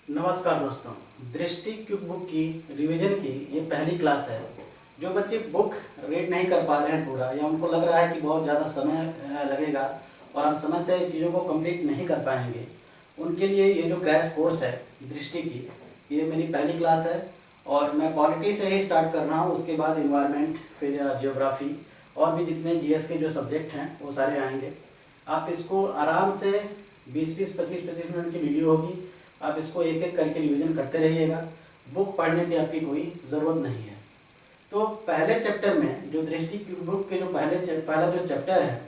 नमस्कार दोस्तों, दृष्टि क्यूब बुक की रिवीजन की ये पहली क्लास है। जो बच्चे बुक रीड नहीं कर पा रहे हैं पूरा, या उनको लग रहा है कि बहुत ज़्यादा समय लगेगा और हम समय से चीज़ों को कंप्लीट नहीं कर पाएंगे, उनके लिए ये जो क्रैश कोर्स है दृष्टि की, ये मेरी पहली क्लास है। और मैं पॉलिटी से ही स्टार्ट कर रहा हूँ, उसके बाद इन्वायरमेंट, फिर जियोग्राफी और भी जितने जीएस के जो सब्जेक्ट हैं वो सारे आएंगे। आप इसको आराम से 20-20, 25-25 मिनट की वीडियो होगी, आप इसको एक एक करके रिवीजन करते रहिएगा। बुक पढ़ने की आपकी कोई ज़रूरत नहीं है। तो पहले चैप्टर में जो दृष्टि की बुक के जो पहला जो चैप्टर है,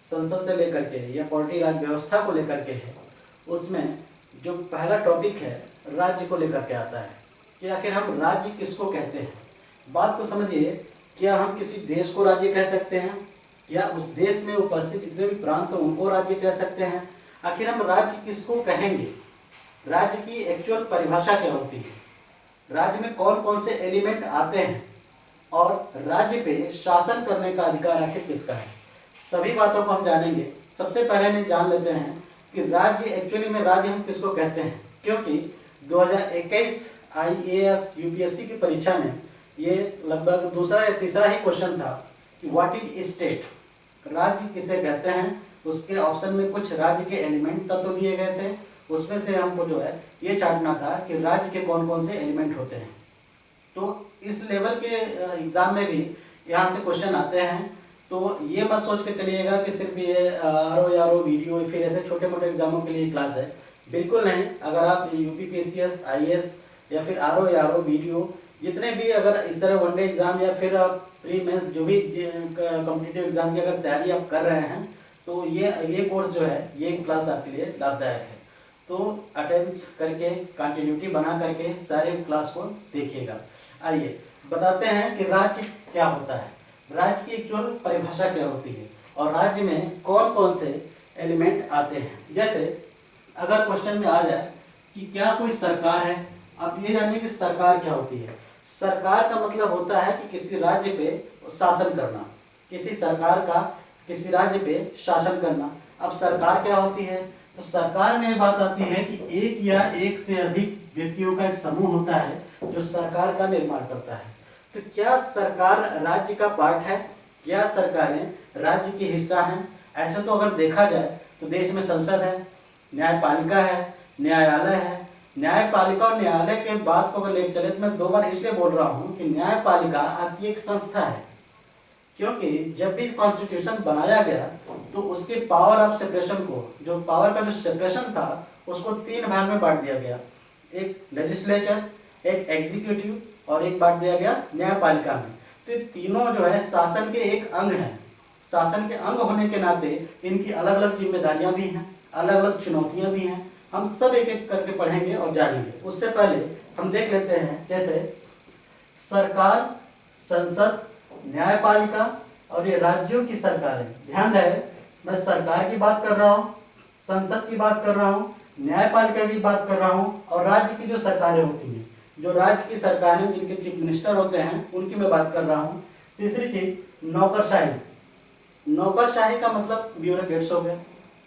संसद से लेकर के या पॉलिटी राज व्यवस्था को लेकर के है, उसमें जो पहला टॉपिक है राज्य को लेकर के आता है कि आखिर हम राज्य किसको कहते हैं। बात को समझिए, क्या हम किसी देश को राज्य कह सकते हैं, या उस देश में उपस्थित जितने भी प्रांत हैं उनको राज्य कह सकते हैं। आखिर हम राज्य किसको कहेंगे, राज्य की एक्चुअल परिभाषा क्या होती है, राज्य में कौन कौन से एलिमेंट आते हैं, और राज्य पे शासन करने का अधिकार आखिर किसका है, सभी बातों को हम जानेंगे। सबसे पहले नहीं जान लेते हैं कि राज्य एक्चुअली में राज्य हम किसको कहते हैं, क्योंकि 2021 आईएएस यूपीएससी की परीक्षा में ये लगभग दूसरा या तीसरा ही क्वेश्चन था कि व्हाट इज स्टेट, राज्य किसे कहते हैं। उसके ऑप्शन में कुछ राज्य के एलिमेंट तत्व दिए गए थे, उसमें से हमको जो है ये चाटना था कि राज्य के कौन कौन से एलिमेंट होते हैं। तो इस लेवल के एग्जाम में भी यहाँ से क्वेश्चन आते हैं। तो ये मत सोच के चलिएगा कि सिर्फ ये आरओ वीडियो फिर ऐसे छोटे मोटे एग्जामों के लिए क्लास है, बिल्कुल नहीं। अगर आप यूपीपीसीएस, आईएएस या फिर आरओ वीडियो जितने भी अगर इस तरह वनडे एग्जाम या फिर प्री मेंस जो भी कॉम्पिटिटिव एग्जाम की अगर तैयारी आप कर रहे हैं, तो ये कोर्स जो है, ये क्लास आपके लिए लाभदायक है। तो अटेंड करके कंटिन्यूटी बना करके सारे क्लास को देखिएगा। आइए बताते हैं कि राज्य क्या होता है, राज्य की एक्चुअल परिभाषा क्या होती है, और राज्य में कौन कौन से एलिमेंट आते हैं। जैसे अगर क्वेश्चन में आ जाए कि क्या कोई सरकार है, आप ये जानिए कि सरकार क्या होती है। सरकार का मतलब होता है कि किसी राज्य पे शासन करना, किसी सरकार का किसी राज्य पे शासन करना। अब सरकार क्या होती है, तो सरकार में बात आती है कि एक या एक से अधिक व्यक्तियों का एक समूह होता है जो सरकार का निर्माण करता है। तो क्या सरकार राज्य का पार्ट है, क्या सरकारें राज्य की हिस्सा हैं? ऐसे तो अगर देखा जाए तो देश में संसद है, न्यायपालिका है, न्यायालय है। न्यायपालिका और न्यायालय के बात को अगर ले चले तो मैं दो बार इसलिए बोल रहा हूँ कि न्यायपालिका आपकी एक संस्था है, क्योंकि जब भी कॉन्स्टिट्यूशन बनाया गया तो उसके पावर ऑफ सेपरेशन को, जो पावर का जो सेपरेशन था, उसको तीन भाग में बांट दिया गया। एक लेजिस्लेचर, एक एग्जीक्यूटिव और एक बांट दिया गया न्यायपालिका में। तो ये तीनों जो है शासन के एक अंग हैं। शासन के अंग होने के नाते इनकी अलग अलग जिम्मेदारियां भी हैं, अलग अलग चुनौतियां भी हैं। हम सब एक एक करके पढ़ेंगे और जानेंगे। उससे पहले हम देख लेते हैं, जैसे सरकार, संसद, न्यायपालिका और ये राज्यों की सरकारें। ध्यान रहे, मैं सरकार की बात कर रहा हूँ, संसद की बात कर रहा हूँ, न्यायपालिका की बात कर रहा हूँ, और राज्य की जो सरकारें होती हैं, जो राज्य की सरकारें जिनके चीफ मिनिस्टर होते हैं, उनकी मैं बात कर रहा हूँ। तीसरी चीज नौकरशाही। नौकरशाही का मतलब ब्यूरोक्रेट्स हो गए,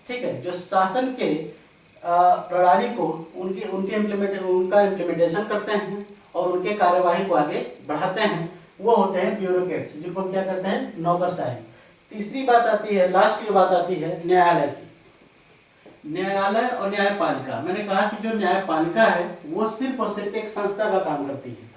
ठीक है, जो शासन के प्रणाली को उनका इम्प्लीमेंटेशन करते हैं और उनके कार्यवाही को आगे बढ़ाते हैं, वो होते हैं ब्यूरोक्रेट्स, जिनको क्या कहते हैं, नौकरशाही। तीसरी बात आती है, लास्ट की जो बात आती है, न्यायालय की। न्यायालय और न्यायपालिका, मैंने कहा कि जो न्यायपालिका है वो सिर्फ और सिर्फ एक संस्था का काम करती है,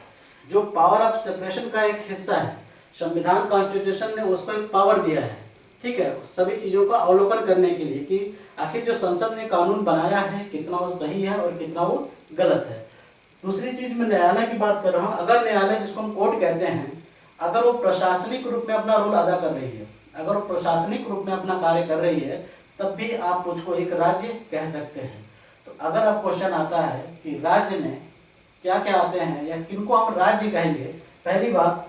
जो पावर ऑफ सेपरेशन का एक हिस्सा है। संविधान, कॉन्स्टिट्यूशन ने उसको एक पावर दिया है, ठीक है, सभी चीजों का अवलोकन करने के लिए कि आखिर जो संसद ने कानून बनाया है कितना वो सही है और कितना वो गलत है। दूसरी चीज मैं न्यायालय की बात कर रहा हूँ। अगर न्यायालय, जिसको हम कोर्ट कहते हैं, अगर वो प्रशासनिक रूप में अपना रोल अदा कर रही है, अगर वो प्रशासनिक रूप में अपना कार्य कर रही है, तब भी आप उसको एक राज्य कह सकते हैं। तो अगर अब क्वेश्चन आता है कि राज्य में क्या क्या आते हैं या किनको हम राज्य कहेंगे, पहली बात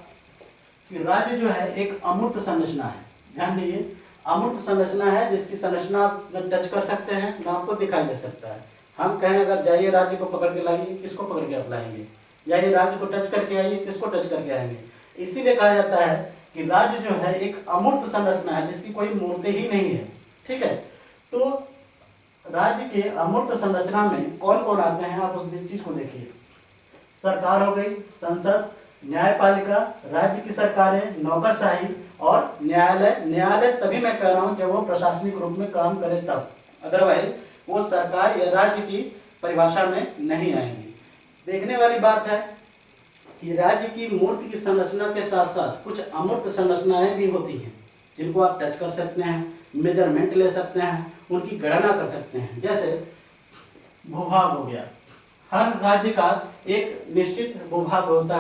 कि राज्य जो है एक अमूर्त संरचना है। ध्यान दीजिए, अमूर्त संरचना है जिसकी संरचना आप टच कर सकते हैं, ना आपको दिखाई दे सकता है। हम कहें अगर जाइए राज्य को पकड़ के लाइए, किसको पकड़ के आप लाएंगे? जाइए राज्य को टच करके आइए, किसको टच करके आएंगे? इसीलिए कहा जाता है कि राज्य जो है एक अमूर्त संरचना है जिसकी कोई मूर्ति ही नहीं है, ठीक है। तो राज्य के अमूर्त संरचना में कौन कौन आते हैं, आप उस चीज को देखिए। सरकार हो गई, संसद, न्यायपालिका, राज्य की सरकारें, नौकरशाही और न्यायालय। न्यायालय तभी मैं कह रहा हूं जब वो प्रशासनिक रूप में काम करे तब, अदरवाइज वो सरकार या राज्य की परिभाषा में नहीं आएंगी। देखने वाली बात है कि राज्य की मूर्त की संरचना के साथ साथ कुछ अमूर्त संरचनाएं भी होती हैं जिनको आप टच कर सकते हैं, मेजरमेंट ले सकते हैं, उनकी गणना कर सकते हैं। जैसे भूभाग हो गया, हर राज्य का एक निश्चित भूभाग होता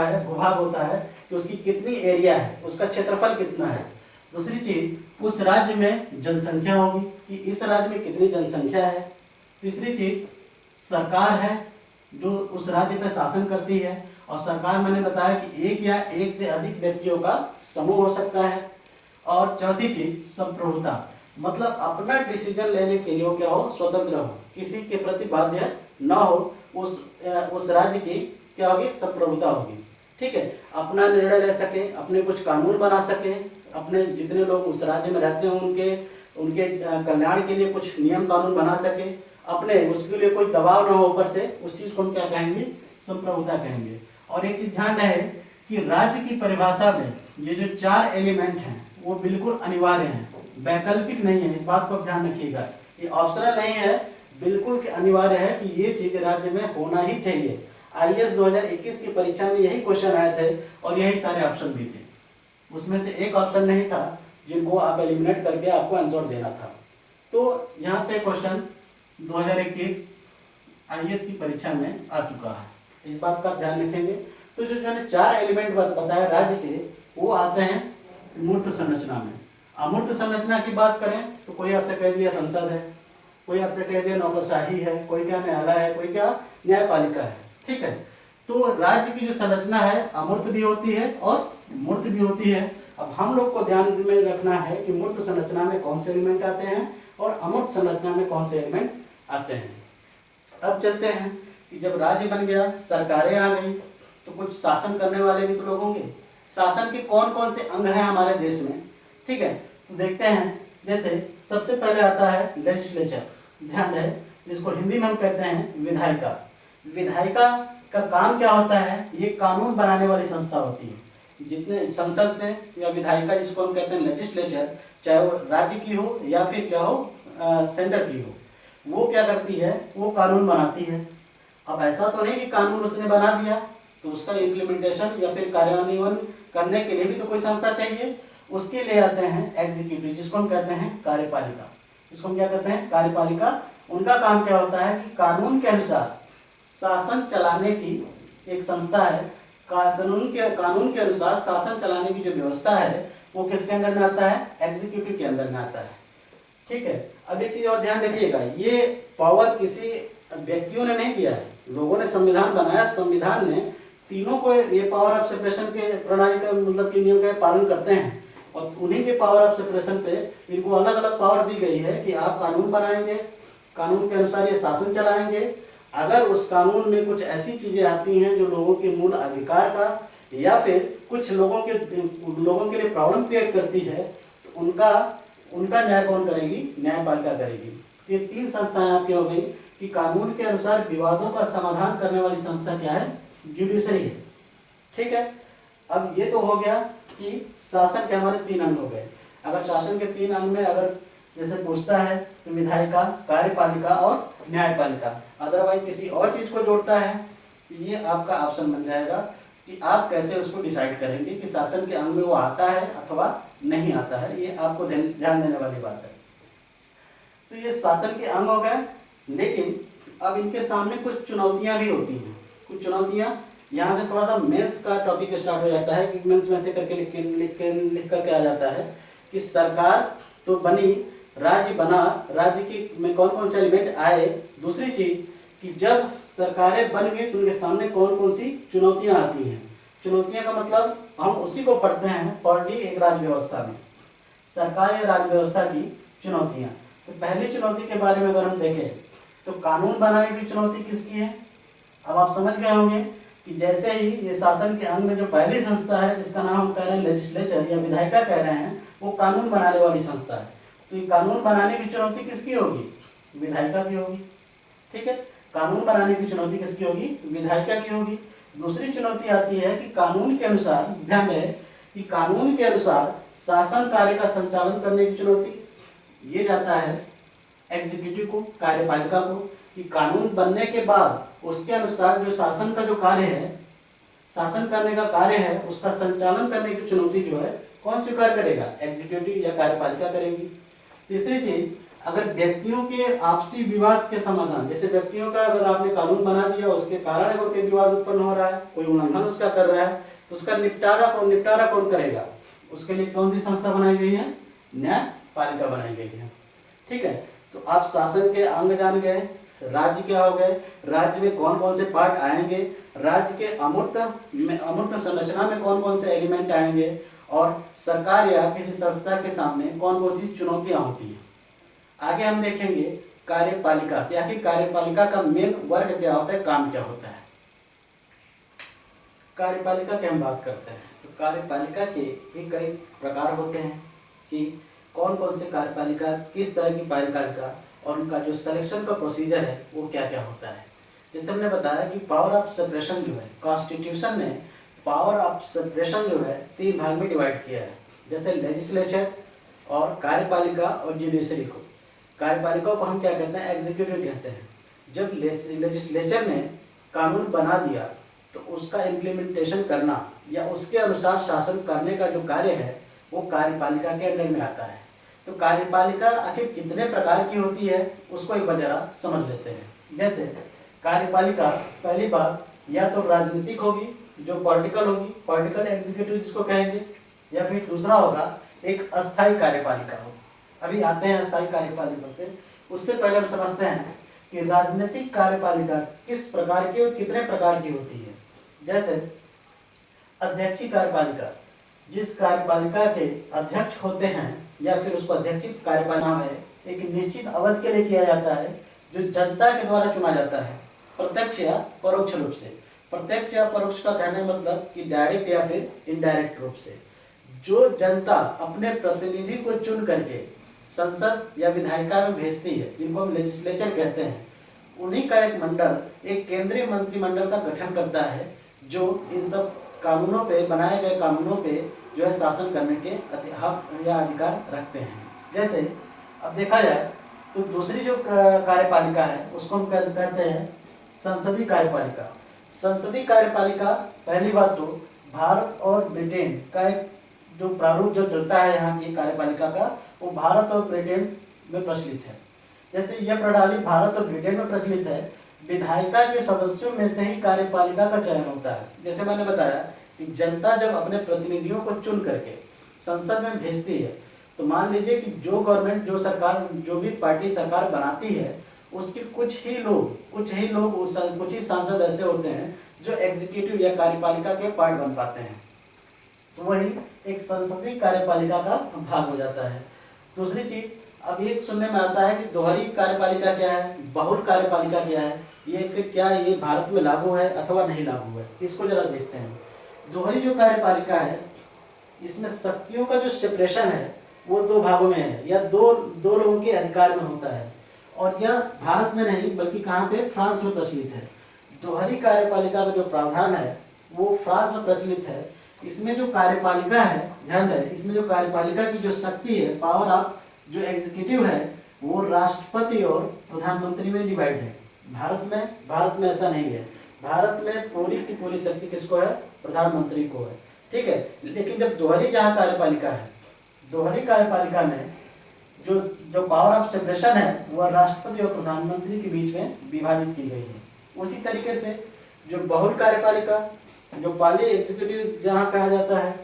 है कि उसकी कितनी एरिया है, उसका क्षेत्रफल कितना है। दूसरी चीज, उस राज्य में जनसंख्या होगी कि इस राज्य में कितनी जनसंख्या है। तीसरी चीज, सरकार है जो उस राज्य पर शासन करती है, और सरकार मैंने बताया कि एक या एक से अधिक व्यक्तियों का समूह हो सकता है। और चौथी चीज, संप्रभुता, मतलब अपना डिसीजन लेने के लिए वो क्या हो, स्वतंत्र हो, किसी के प्रति बाध्य न हो। उस राज्य की क्या होगी, संप्रभुता होगी। ठीक है, अपना निर्णय ले सके, अपने कुछ कानून बना सके, अपने जितने लोग उस राज्य में रहते हैं उनके कल्याण के लिए कुछ नियम कानून बना सके, अपने उसके लिए कोई दबाव न हो ऊपर से, उस चीज को हम क्या कहेंगे, संप्रभुता कहेंगे। और एक चीज ध्यान रहे कि राज्य की परिभाषा में ये जो 4 एलिमेंट हैं वो बिल्कुल अनिवार्य हैं, वैकल्पिक नहीं है। इस बात को ध्यान रखिएगा, ये ऑप्शनल नहीं है, बिल्कुल अनिवार्य है कि ये चीज राज्य में होना ही चाहिए। आईएएस 2021 की परीक्षा में यही क्वेश्चन आए थे और यही सारे ऑप्शन भी थे, उसमें से एक ऑप्शन नहीं था जिनको आप एलिमिनेट करके आपको आंसर देना था। तो यहाँ पे क्वेश्चन 2021 आईएएस की परीक्षा में आ चुका है, इस बात का ध्यान रखेंगे। तो जो मैंने 4 एलिमेंट बताया राज्य के, वो आते हैं मूर्त संरचना में। अमूर्त संरचना की बात करें तो कोई आपसे कह दिया संसद है, कोई आपसे कह दिया नौकरशाही है, कोई क्या न्यायालय है, कोई क्या न्यायपालिका है। ठीक है, तो राज्य की जो संरचना है अमूर्त भी होती है और मूर्त भी होती है। अब हम लोग को ध्यान में रखना है कि मूर्त संरचना में कौन से एलिमेंट आते हैं और अमूर्त संरचना में कौन से एलिमेंट आते हैं। अब चलते हैं कि जब राज्य बन गया, सरकारें आ गई, तो कुछ शासन करने वाले भी तो लोग होंगे। शासन के कौन कौन से अंग हैं हमारे देश में, ठीक है, तो देखते हैं। जैसे सबसे पहले आता है लेजिस्लेचर, ध्यान रहे, जिसको हिंदी में हम कहते हैं विधायिका। विधायिका का काम क्या होता है, ये कानून बनाने वाली संस्था होती है। जितने संसद से या विधायिका जिसको हम कहते हैं लेजिस्लेचर, चाहे वो राज्य की हो या फिर क्या हो सेंटर की हो, वो क्या करती है, वो कानून बनाती है। अब ऐसा तो नहीं कि कानून उसने बना दिया तो उसका इम्प्लीमेंटेशन या फिर कार्यान्वयन करने के लिए भी तो कोई संस्था चाहिए। उसके लिए आते हैं एग्जीक्यूटिव, जिसको हम कहते हैं कार्यपालिका। इसको हम क्या कहते हैं, कार्यपालिका। उनका काम क्या होता है कि कानून के अनुसार शासन चलाने की एक संस्था है। कानून के अनुसार शासन चलाने की जो व्यवस्था है वो किसके अंदर में आता है, एग्जीक्यूटिव के अंदर में आता है। ठीक है, अब एक चीज और ध्यान रखिएगा, ये पावर किसी व्यक्तियों ने नहीं दिया है, लोगों ने संविधान बनाया, संविधान ने तीनों को ये पावर ऑफ सेपरेशन के प्रणाली का मतलब के नियम का पालन करते हैं, और उन्हीं के पावर ऑफ सेपरेशन पे इनको अलग अलग पावर दी गई है कि आप कानून बनाएंगे, कानून के अनुसार ये शासन चलाएंगे। अगर उस कानून में कुछ ऐसी चीजें आती हैं जो लोगों के मूल अधिकार का या फिर कुछ लोगों के लिए प्रॉब्लम क्रिएट करती है, तो उनका न्याय कौन करेगी, न्यायपालिका करेगी। ये 3 संस्थाएं आपकी हो गई कि कानून के अनुसार विवादों का समाधान करने वाली संस्था क्या है, जुडिशरी है। ठीक है, अब ये तो हो गया कि शासन के हमारे 3 अंग हो गए। अगर शासन के 3 अंग में अगर जैसे पूछता है तो विधायिका, कार्यपालिका और न्यायपालिका, अदरवाइज किसी और चीज को जोड़ता है, ये आपका ऑप्शन बन जाएगा कि आप कैसे उसको डिसाइड करेंगे कि शासन के अंग में वो आता है अथवा नहीं आता है। ये आपको ध्यान देने वाली बात है। तो ये शासन के अंग हो गए, लेकिन अब इनके सामने कुछ चुनौतियां भी होती हैं। कुछ चुनौतियां, यहाँ से थोड़ा सा मेंस का टॉपिक स्टार्ट हो जाता है कि मेंस में से करके लिख करके आ जाता है कि सरकार तो बनी, राज्य बना, राज्य की में कौन कौन से एलिमेंट आए। दूसरी चीज कि जब सरकारें बन गई तो उनके सामने कौन कौन सी चुनौतियां आती हैं। चुनौतियां का मतलब हम उसी को पढ़ते हैं पॉलिटी एक राज्य व्यवस्था में, सरकार या राज्य व्यवस्था की चुनौतियां। तो पहली चुनौती के बारे में अगर हम देखें तो कानून बनाने की चुनौती किसकी है। अब आप समझ गए होंगे कि जैसे ही ये शासन के अंग में जो पहली संस्था है जिसका नाम हम कह रहे हैं लेजिस्लेचर या विधायिका कह रहे हैं, वो कानून बनाने वाली संस्था है। तो ये कानून बनाने की चुनौती किसकी होगी, विधायिका की होगी। ठीक है, कानून बनाने की चुनौती किसकी होगी? विधायिका की होगी। दूसरी चुनौती आती है कि कानून के अनुसार, ध्यान रहे कि कानून के अनुसार शासन कार्य का संचालन करने की चुनौती ये जाता है एग्जीक्यूटिव को, कार्यपालिका को, कि कानून बनने के बाद उसके अनुसार जो शासन का जो कार्य है, शासन करने का कार्य है, उसका संचालन करने की चुनौती जो है कौन स्वीकार करेगा? एग्जीक्यूटिव या कार्यपालिका करेगी। तीसरी चीज, अगर व्यक्तियों के आपसी विवाद के समाधान, जैसे व्यक्तियों का अगर आपने कानून बना दिया, उसके कारण अगर कोई विवाद उत्पन्न हो रहा है, कोई उल्लंघन उसका कर रहा है, तो उसका निपटारा कौन करेगा? उसके लिए कौन सी संस्था बनाई गई है? न्यायपालिका बनाई गई है। ठीक है, तो आप शासन के अंग जान गए। राज्य क्या हो गए? राज्य में कौन कौन से पार्ट आएंगे, राज्य के अमूर्त संरचना में कौन कौन से एलिमेंट आएंगे, और सरकार या किसी संस्था के सामने कौन कौन सी चुनौतियां होती हैं। आगे हम देखेंगे कार्यपालिका, या कि कार्यपालिका का मेन वर्क क्या होता है, काम क्या होता है। कार्यपालिका की हम बात करते हैं तो कार्यपालिका के भी कई प्रकार होते हैं कि कौन कौन से कार्यपालिका, किस तरह की कार्यपालिका, और उनका जो सिलेक्शन का प्रोसीजर है वो क्या क्या होता है। जैसे हमने बताया कि पावर ऑफ सेपरेशन जो है, कॉन्स्टिट्यूशन ने पावर ऑफ सेपरेशन जो है 3 भाग में डिवाइड किया है। जैसे लेजिस्लेचर और कार्यपालिका और जुडिशरी को। कार्यपालिका को हम क्या कहते हैं? एग्जीक्यूटिव कहते हैं। जब लेजिस्लेचर ने कानून बना दिया तो उसका इम्प्लीमेंटेशन करना या उसके अनुसार शासन करने का जो कार्य है वो कार्यपालिका के अंडर में आता है। तो कार्यपालिका आखिर कितने प्रकार की होती है उसको एक बार जरा समझ लेते हैं। जैसे कार्यपालिका, पहली बात, या तो राजनीतिक होगी जो पॉलिटिकल होगी, पॉलिटिकल एग्जीक्यूटिव जिसको कहेंगे, या फिर दूसरा होगा एक अस्थायी कार्यपालिका होगी। अभी आते हैं अस्थायी कार्यपालिका पे। उससे पहले हम समझते हैं कि राजनीतिक कार्यपालिका किस प्रकार की और कितने प्रकार की होती है। जैसे अध्यक्षीय कार्यपालिका, जिस कार्यपालिका के अध्यक्ष होते हैं या फिर उसको अध्यक्षीय कार्यपालिका है, एक निश्चित अवधि के लिए किया जाता है, जो जनता के द्वारा चुना जाता है, प्रत्यक्ष या परोक्ष रूप से। प्रत्यक्ष या परोक्ष का कहने मतलब कि डायरेक्ट या फिर इनडायरेक्ट रूप से। जो जनता अपने प्रतिनिधि को चुन करके संसद या विधायिका में भेजती है, जिनको हम लेजिस्लेचर कहते हैं, उन्हीं का एक मंडल, एक केंद्रीय मंत्रिमंडल का गठन करता है, जो इन सब कानूनों पे, बनाए गए कानूनों पे जो है शासन करने के हक या अधिकार रखते हैं। जैसे अब देखा जाए तो दूसरी जो कार्यपालिका है उसको हम कहते हैं संसदीय कार्यपालिका। संसदीय कार्यपालिका, पहली बात तो भारत और ब्रिटेन का एक जो प्रारूप जो चलता है यहाँ की कार्यपालिका का, वो भारत और ब्रिटेन में प्रचलित है। जैसे यह प्रणाली भारत और ब्रिटेन में प्रचलित है, विधायिका के सदस्यों में से ही कार्यपालिका का चयन होता है। जैसे मैंने बताया कि जनता जब अपने प्रतिनिधियों को चुन करके संसद में भेजती है, तो मान लीजिए कि जो गवर्नमेंट, जो सरकार, जो भी पार्टी सरकार बनाती है, उसके कुछ ही सांसद ऐसे होते हैं जो एग्जीक्यूटिव या कार्यपालिका के पार्ट बन पाते हैं, तो वही एक संसदीय कार्यपालिका का भाग हो जाता है। दूसरी चीज, अब ये सुनने में आता है कि दोहरी कार्यपालिका क्या है, बहुल कार्यपालिका क्या है, ये फिर क्या ये भारत में लागू है अथवा नहीं लागू है, इसको जरा देखते हैं। दोहरी जो कार्यपालिका है, इसमें शक्तियों का जो सेपरेशन है वो 2 भागों में है, या दो लोगों के अधिकार में होता है, और यह भारत में नहीं बल्कि कहाँ पे, फ्रांस में प्रचलित है। दोहरी कार्यपालिका का जो प्रावधान है वो फ्रांस में प्रचलित है। इसमें जो कार्यपालिका है, ध्यान रहे, इसमें जो कार्यपालिका की जो शक्ति है, पावर ऑफ जो एग्जीक्यूटिव है, वो राष्ट्रपति और प्रधानमंत्री में डिवाइड है। भारत में ऐसा नहीं है। भारत में पूरी की पूरी शक्ति किसको है? प्रधानमंत्री को है। ठीक है, लेकिन जब दोहरी जहाँ कार्यपालिका है, दोहरी कार्यपालिका में जो पावर ऑफ सेपरेशन है वह राष्ट्रपति और प्रधानमंत्री के बीच में विभाजित की गई है। उसी तरीके से जो बहुल कार्यपालिका, जो पाली एग्जीक्यूटिव जहाँ कहा जाता है,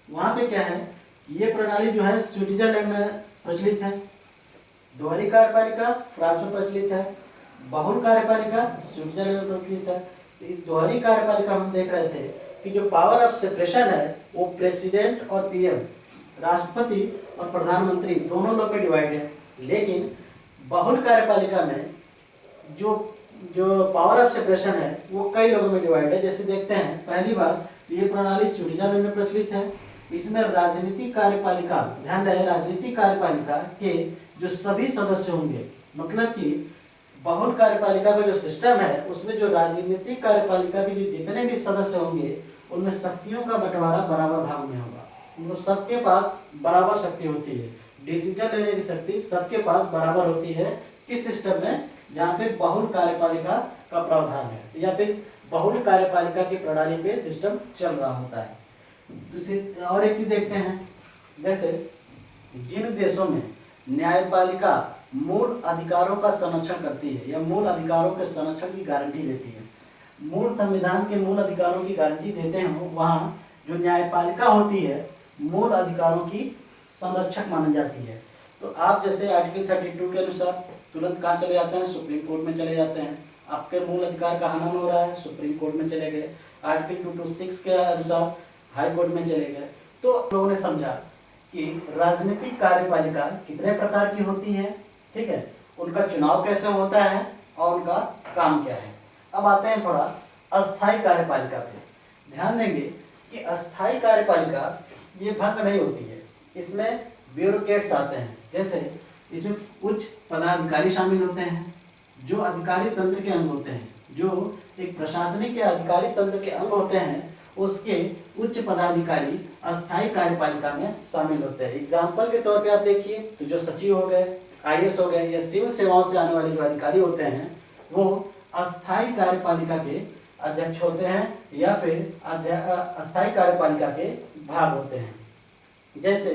वहाँ पे क्या है, ये प्रणाली जो है स्विट्जरलैंड में प्रचलित है। दोहरी कार्यपालिका फ्रांस में प्रचलित है, बहुल कार्यपालिका स्विट्जरलैंड में प्रचलित है। इस दोहरी कार्यपालिका हम देख रहे थे कि जो पावर ऑफ सेपरेशन है वो प्रेसिडेंट और पीएम, राष्ट्रपति और प्रधानमंत्री दोनों लोग में डिवाइड है। लेकिन बहुल कार्यपालिका में जो पावर ऑफ सेपरेशन है वो कई लोगों में डिवाइड है। जैसे देखते हैं, पहली बात, ये प्रणाली स्विट्जरलैंड में प्रचलित है। इसमें राजनीतिक कार्यपालिका, ध्यान रहे, राजनीतिक कार्यपालिका के जो सभी सदस्य होंगे मतलब कि बहुल कार्यपालिका का जो सिस्टम है उसमें जो राजनीतिक कार्यपालिका के जो जितने भी सदस्य होंगे उनमें शक्तियों का बंटवारा बराबर भाग में होगा। मतलब सबके पास बराबर शक्ति होती है, डिसीजन लेने की शक्ति सबके पास बराबर होती है। किस सिस्टम में? जहाँ पे बहुल कार्यपालिका का प्रावधान है या फिर बहुल कार्यपालिका की प्रणाली पे सिस्टम चल रहा होता है। दूसरी और एक चीज देखते हैं, जैसे जिन देशों में न्यायपालिका मूल अधिकारों का संरक्षण करती है या मूल अधिकारों के संरक्षण की गारंटी देती है, मूल संविधान के मूल अधिकारों की गारंटी देते हैं, वहाँ जो न्यायपालिका होती है मूल अधिकारों की संरक्षक मानी जाती है। तो आप जैसे आर्टिकल 32 के अनुसार तुरंत कहाँ चले जाते हैं? सुप्रीम कोर्ट में चले जाते हैं। आपके मूल अधिकार का हनन हो रहा है, सुप्रीम कोर्ट में चले गए। आर्टिकल 226 के अनुसार हाई कोर्ट में चले गए। तो लोगों ने समझा कि राजनीतिक कार्यपालिका कितने प्रकार की होती है, ठीक है, उनका चुनाव कैसे होता है और उनका काम क्या है। अब आते हैं थोड़ा अस्थायी कार्यपालिका पे। ध्यान देंगे कि अस्थायी कार्यपालिका ये भंग नहीं होती है, इसमें ब्यूरोक्रेट्स आते हैं। जैसे इसमें उच्च पदाधिकारी शामिल होते हैं जो अधिकारी तंत्र के अंग होते हैं, जो एक प्रशासनिक के अधिकारी तंत्र के अंग होते हैं, उसके उच्च पदाधिकारी अस्थायी कार्यपालिका में शामिल होते हैं। एग्जाम्पल के तौर पे आप देखिए तो जो सचिव हो गए, आईएएस हो गए या सिविल सेवाओं से आने वाले जो अधिकारी होते हैं वो अस्थायी कार्यपालिका के अध्यक्ष होते हैं या फिर अस्थायी कार्यपालिका के भाग होते हैं। जैसे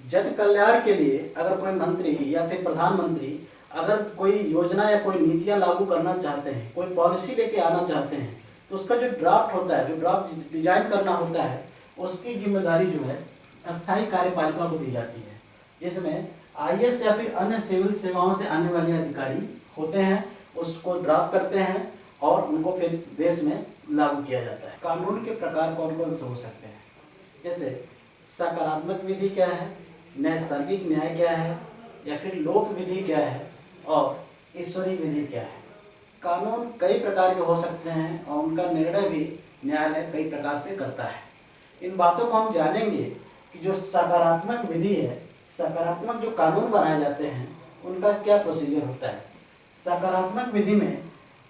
जन कल्याण के लिए अगर कोई मंत्री या फिर प्रधानमंत्री अगर कोई योजना या कोई नीतियां लागू करना चाहते हैं, कोई पॉलिसी लेके आना चाहते हैं, तो उसका जो ड्राफ्ट होता है, जो ड्राफ्ट डिजाइन करना होता है, उसकी जिम्मेदारी जो है अस्थायी कार्यपालिका को दी जाती है, जिसमें आईएएस या फिर अन्य सिविल सेवाओं से आने वाले अधिकारी होते हैं, उसको ड्राफ्ट करते हैं और उनको फिर देश में लागू किया जाता है। कानून के प्रकार कौन कौन से हो सकते हैं? जैसे सकारात्मक विधि क्या है, नैसर्गिक न्याय क्या है, या फिर लोक विधि क्या है और ईश्वरीय विधि क्या है। कानून कई प्रकार के हो सकते हैं और उनका निर्णय भी न्यायालय कई प्रकार से करता है। इन बातों को हम जानेंगे कि जो सकारात्मक विधि है, सकारात्मक जो कानून बनाए जाते हैं उनका क्या प्रोसीजर होता है। सकारात्मक विधि में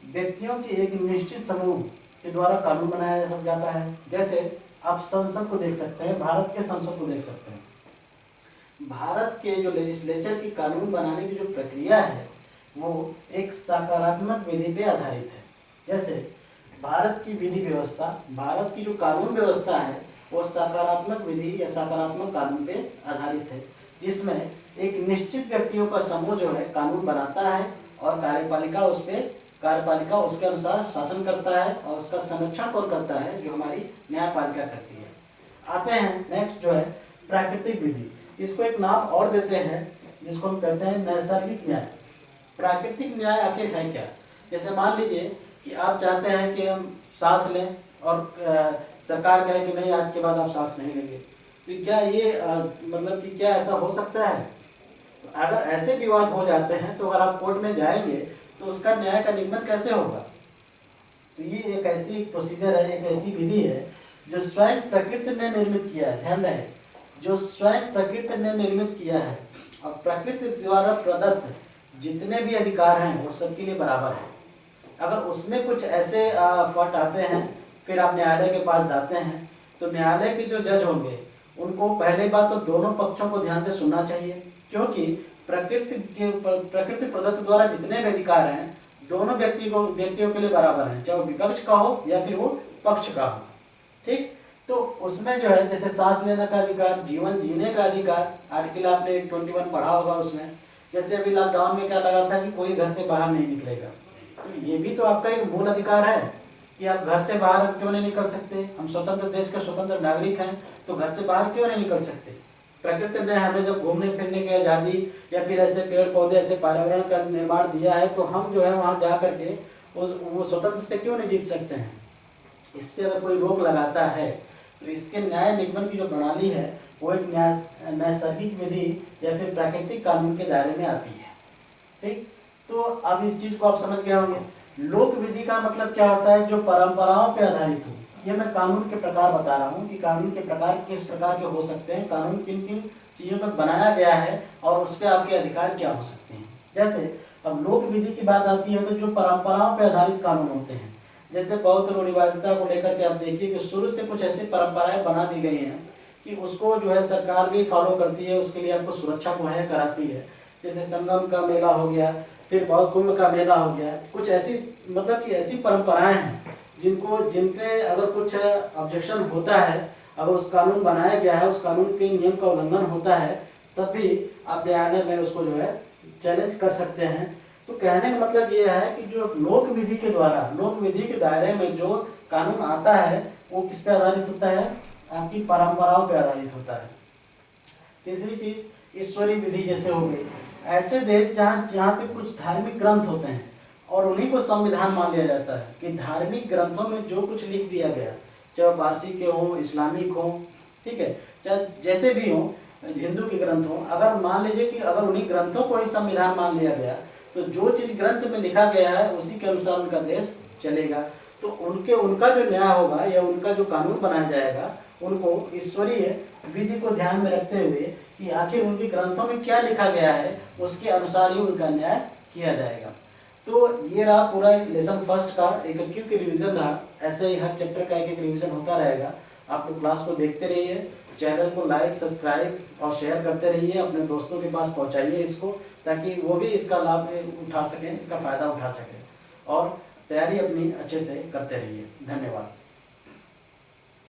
व्यक्तियों की एक निश्चित समूह के द्वारा कानून बनाया जाता है। जैसे आप संसद को देख सकते हैं, भारत के संसद को देख सकते हैं। भारत के जो लेजिस्लेचर की कानून बनाने की जो प्रक्रिया है वो एक सकारात्मक विधि पे आधारित है। जैसे भारत की विधि व्यवस्था, भारत की जो कानून व्यवस्था है वो सकारात्मक विधि या सकारात्मक कानून पे आधारित है, जिसमें एक निश्चित व्यक्तियों का समूह जो है कानून बनाता है और कार्यपालिका उसके अनुसार शासन करता है और उसका संरक्षण कौन करता है? जो हमारी न्यायपालिका करती है। आते हैं नेक्स्ट जो है प्राकृतिक विधि। इसको एक नाम और देते हैं जिसको हम कहते हैं नैसर्गिक न्याय। प्राकृतिक न्याय आखिर है क्या? जैसे मान लीजिए कि आप चाहते हैं कि हम सांस लें और सरकार कहे कि नहीं आज के बाद आप सांस नहीं लेंगे, तो क्या ये मतलब कि क्या ऐसा हो सकता है? तो अगर ऐसे विवाद हो जाते हैं तो अगर आप कोर्ट में जाएंगे तो उसका न्याय का निगमन कैसे होगा? तो ये एक ऐसी प्रोसीजर है, एक ऐसी विधि है जो स्वयं प्रकृति ने निर्मित किया है। ध्यान रहे, जो स्वयं प्रकृति ने निर्मित किया है और प्रकृति द्वारा प्रदत्त जितने भी अधिकार हैं वो सबके लिए बराबर है। अगर उसमें कुछ ऐसे फॉल्ट आते हैं फिर आप न्यायालय के पास जाते हैं तो न्यायालय के जो जज होंगे उनको पहले बात तो दोनों पक्षों को ध्यान से सुनना चाहिए, क्योंकि प्रकृति प्रदत्त द्वारा जितने भी अधिकार हैं दोनों व्यक्तियों के लिए बराबर हैं, चाहे वो विपक्ष का हो या फिर वो पक्ष का हो। ठीक, तो उसमें जो है जैसे सांस लेने का अधिकार, जीवन जीने का अधिकार, आर्टिकल आपने 21 पढ़ा होगा। उसमें जैसे अभी लॉकडाउन में क्या लगा था कि कोई घर से बाहर नहीं निकलेगा, तो ये भी तो आपका एक मूल अधिकार है कि आप घर से बाहर क्यों नहीं निकल सकते। हम स्वतंत्र देश के स्वतंत्र नागरिक हैं तो घर से बाहर क्यों नहीं निकल सकते। प्रकृति ने हमें जब घूमने फिरने की आज़ादी या फिर ऐसे पेड़ पौधे ऐसे पर्यावरण का निर्माण दिया है तो हम जो है वहाँ जा करके वो स्वतंत्र से क्यों नहीं जीत सकते हैं। इस पर अगर कोई रोक लगाता है तो इसके न्याय निगमन की जो प्रणाली है वो एक नैसर्गिक विधि या फिर प्राकृतिक कानून के दायरे में आती है। ठीक, तो अब इस चीज को आप समझ गए होंगे। लोक विधि का मतलब क्या होता है? जो परंपराओं पे आधारित हो। ये मैं कानून के प्रकार बता रहा हूँ कि कानून के प्रकार किस प्रकार के हो सकते हैं, कानून किन किन चीजों पर बनाया गया है और उस पर आपके अधिकार क्या हो सकते हैं। जैसे अब लोक विधि की बात आती है तो जो परंपराओं पर आधारित कानून होते हैं, जैसे बौद्ध रूढ़िवादिता को लेकर के आप देखिए कि शुरू से कुछ ऐसी परंपराएं बना दी गई हैं कि उसको जो है सरकार भी फॉलो करती है, उसके लिए आपको सुरक्षा मुहैया कराती है। जैसे संगम का मेला हो गया, फिर बौद्ध कुंभ का मेला हो गया, कुछ ऐसी मतलब कि ऐसी परंपराएं हैं जिनपे अगर कुछ ऑब्जेक्शन होता है, अगर उस कानून बनाया गया है, उस कानून के नियम का उल्लंघन होता है, तब भी आप न्यायालय में उसको जो है चैलेंज कर सकते हैं। तो कहने का मतलब ये है कि जो लोक विधि के द्वारा, लोक विधि के दायरे में जो कानून आता है वो किस पे आधारित होता है, आपकी परंपराओं पे आधारित होता है। तीसरी चीज ईश्वरीय विधि जैसे हो गई, ऐसे देश जहाँ पे कुछ धार्मिक ग्रंथ होते हैं और उन्हीं को संविधान मान लिया जाता है कि धार्मिक ग्रंथों में जो कुछ लिख दिया गया, चाहे पारसी के हो, इस्लामिक हो, ठीक है, चाहे जैसे भी हो, हिंदू के ग्रंथ हो, अगर मान लीजिए कि अगर उन्हीं ग्रंथों को ही संविधान मान लिया गया तो जो चीज ग्रंथ में लिखा गया है उसी के अनुसार उनका देश चलेगा। तो उनका जो न्याय होगा या उनका जो कानून बनाया जाएगा, उनको ईश्वरीय विधि को ध्यान में रखते हुए कि आखिर उनके ग्रंथों में क्या लिखा गया है उसके अनुसार ही उनका न्याय किया जाएगा। तो ये रहा पूरा लेसन फर्स्ट का एक की रिवीजन रहा। ऐसे ही हर चैप्टर का एक रिवीजन होता रहेगा। आप लोग क्लास को देखते रहिए, चैनल को लाइक, सब्सक्राइब और शेयर करते रहिए, अपने दोस्तों के पास पहुंचाइए इसको, ताकि वो भी इसका लाभ उठा सकें, इसका फायदा उठा सकें और तैयारी अपनी अच्छे से करते रहिए। धन्यवाद।